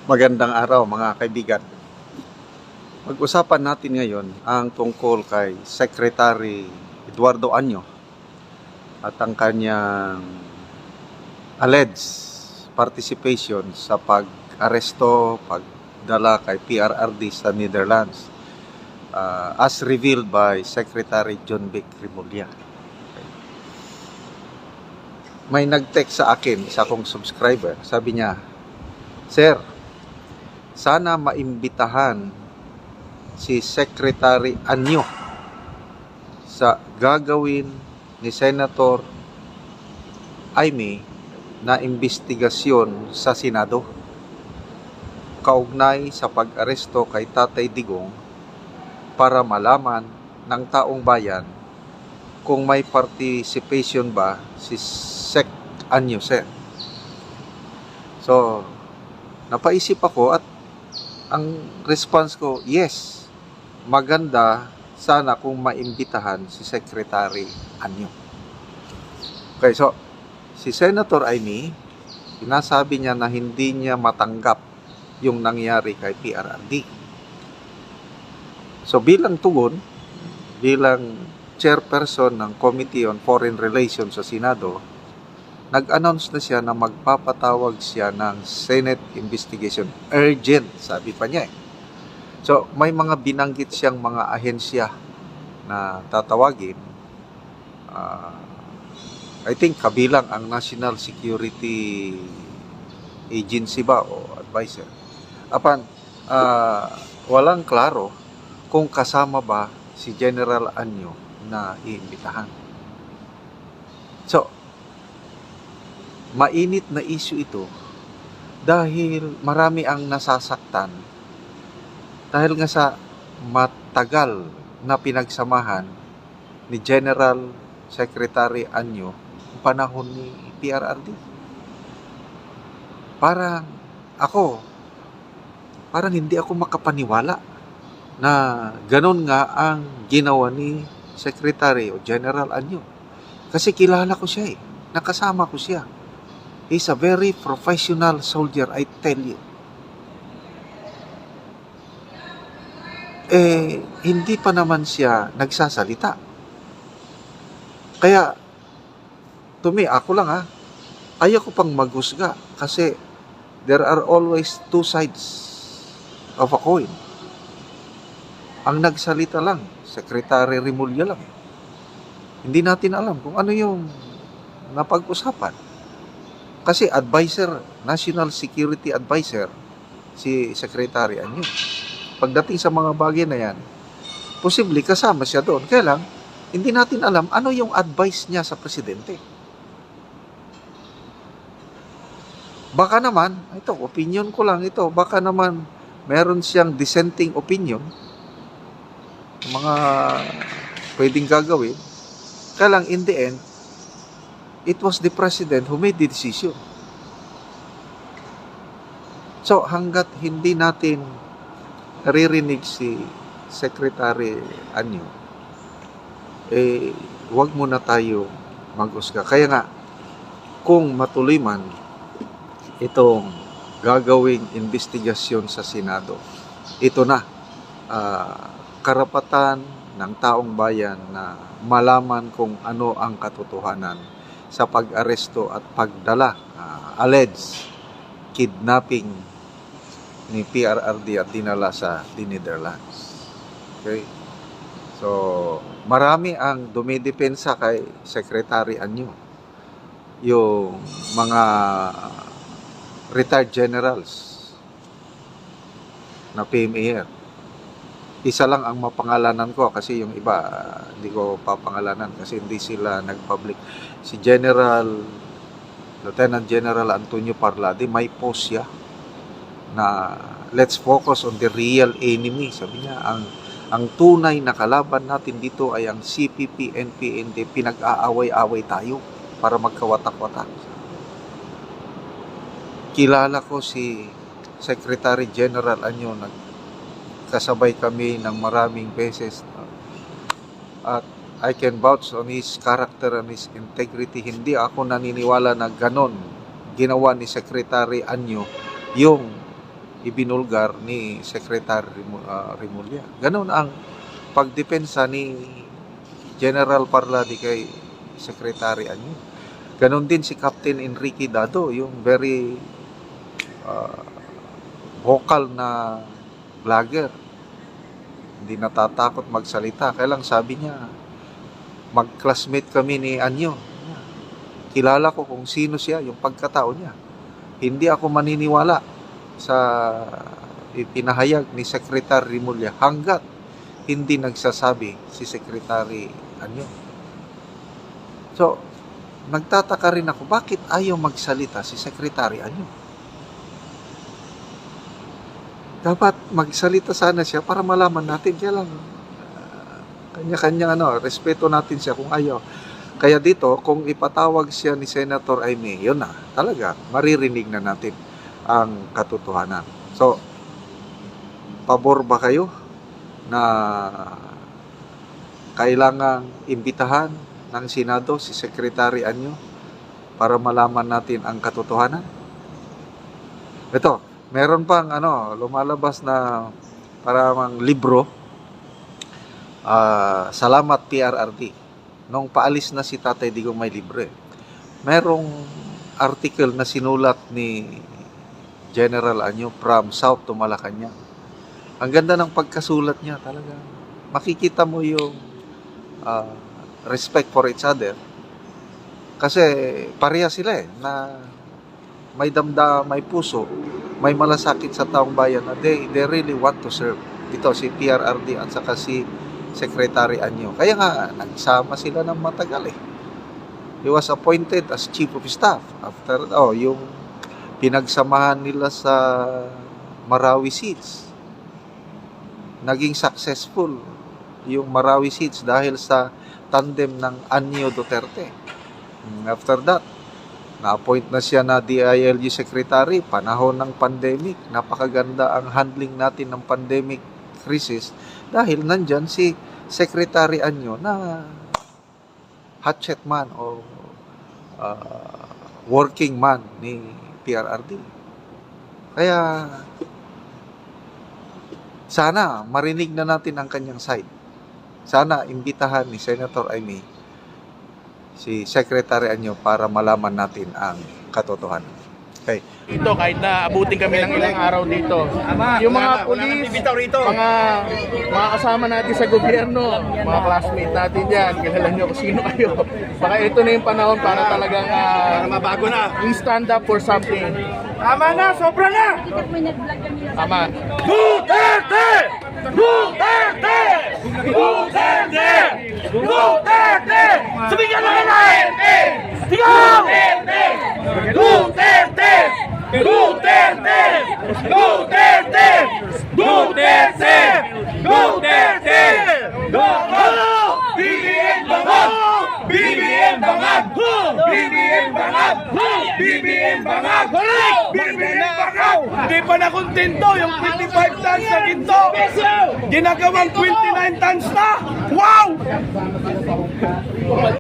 Magandang araw mga kaibigan. Pag-usapan natin ngayon ang tungkol kay Secretary Eduardo Anyo at ang kanyang alleged participation sa pag-aresto, pagdala kay PRRD sa Netherlands as revealed by Secretary John Vic Remulla. May nag-text sa akin, isa kong subscriber, sabi niya, "Sir, sana maimbitahan si Secretary Anyo sa gagawin ni Senator Aimee na investigasyon sa Senado kaugnay sa pag-aresto kay Tatay Digong para malaman ng taong bayan kung may participation ba si Sec Anyo, sir." So, napaisip ako at ang response ko, yes, maganda sana kung maimbitahan si Secretary Anyo. Okay, so, si Senator Aimee, sinasabi niya na hindi niya matanggap yung nangyari kay PRRD. So, bilang tugon, bilang chairperson ng Committee on Foreign Relations sa Senado, nag-announce na siya na magpapatawag siya ng Senate investigation. Urgent, sabi pa niya. So, may mga binanggit siyang mga ahensya na tatawagin. I think kabilang ang National Security Agency ba o advisor. Apan, walang klaro kung kasama ba si General Anyo na iimbitahan. So, mainit na issue ito dahil marami ang nasasaktan dahil nga sa matagal na pinagsamahan ni General Secretary Anyo ang panahon ni PRRD. Parang hindi ako makapaniwala na ganun nga ang ginawa ni Secretary o General Anyo. Kasi kilala ko siya nakasama ko siya. He's a very professional soldier, I tell you. Hindi pa naman siya nagsasalita. Kaya, to me, ako lang ayaw ko pang maghusga kasi there are always two sides of a coin. Ang nagsalita lang, Secretary Remulla lang. Hindi natin alam kung ano yung napag-usapan. Kasi advisor, National Security Advisor, si Secretary Anyo. Pagdating sa mga bagay na yan, posible kasama siya doon. Kaya lang, hindi natin alam ano yung advice niya sa presidente. Baka naman, ito, opinion ko lang ito, baka naman meron siyang dissenting opinion, mga pwedeng gagawin. Kaya lang, in the end, it was the president who made the decision. So, hanggat hindi natin naririnig si Secretary Anyo, wag muna tayo mag-usga. Kaya nga, kung matuloy man itong gagawing investigasyon sa Senado, ito na, karapatan ng taong bayan na malaman kung ano ang katotohanan sa pag-aresto at pagdala, alleged kidnapping ni PRRD at dinala sa Netherlands. Okay? So, marami ang dumidepensa kay Secretary Anyo. Yung mga retired generals na PMAR. Isa lang ang mapangalanan ko kasi yung iba hindi ko papangalanan kasi hindi sila nag-public. Si Lieutenant General Antonio Parlade, may post siya na let's focus on the real enemy. Sabi niya, ang tunay na kalaban natin dito ay ang CPP, NPND, pinag-aaway-away tayo para magkawatak-watak. Kilala ko si Secretary General Anyo, kasabay kami ng maraming beses at I can vouch on his character and his integrity. Hindi ako naniniwala na ganon ginawa ni Secretary Anyo yung ibinulgar ni Secretary Remulla. Ganon ang pagdepensa ni General Parladi kay Secretary Anyo. Ganon din si Captain Enrique Dado, yung very vocal na vlogger. Hindi natatakot magsalita. Kaya lang sabi niya, mag-classmate kami ni Anyo. Kilala ko kung sino siya, yung pagkatao niya. Hindi ako maniniwala sa ipinahayag ni Secretary Remulla hanggat hindi nagsasabi si Secretary Anyo. So, nagtataka rin ako, bakit ayaw magsalita si Secretary Anyo? Dapat magsalita sana siya para malaman natin. Kaya lang, kanya-kanya respeto natin siya kung ayaw. Kaya dito, kung ipatawag siya ni Senator Aimee, yun na, talaga, maririnig na natin ang katotohanan. So, pabor ba kayo na kailangang imbitahan ng Senado si Secretary Anyo para malaman natin ang katotohanan? Ito, meron pang lumalabas na parang libro, Salamat PRRD. Nung paalis na si Tatay Digong may libre, merong article na sinulat ni General Anyo from South to Malacanang. Ang ganda ng pagkasulat niya talaga. Makikita mo yung respect for each other. Kasi pareha sila na may may puso, may malasakit sa taong bayan na they really want to serve. Ito si PRRD at saka si Secretary Anyo. Kaya nga, nagsama sila ng matagal eh. He was appointed as Chief of Staff. After, yung pinagsamahan nila sa Marawi Seeds. Naging successful yung Marawi Seeds dahil sa tandem ng Anyo Duterte. After that, na-appoint na siya na DILG Secretary, panahon ng pandemic. Napakaganda ang handling natin ng pandemic crisis dahil nandyan si Secretary Anyo na hatchet man o working man ni PRRD. Kaya sana marinig na natin ang kanyang side. Sana imbitahan ni Senator Aimee si Secretary Anyo para malaman natin ang katotohanan. Okay. Dito, kahit na abutin kami ng ilang araw dito. Yung mga pulis, mga kasama natin sa gobyerno, mga classmate natin dyan, kilala nyo kung sino kayo. Baka ito na yung panahon para talagang mabago na. Stand up for something. Tama na, sobra na! Tama. Duterte! Duterte! Duterte! Duterte! Sumigaw na Duterte! Sigaw! Duterte! Duterte! Duterte! Duterte! Duterte! Duterte! BBM bangag! BBM bangag! BBM bangag! BBM bangag! BBM bangag! Di pa na kontento yung 25 tons na ginto. Ginagawang 29 tons na! Wow!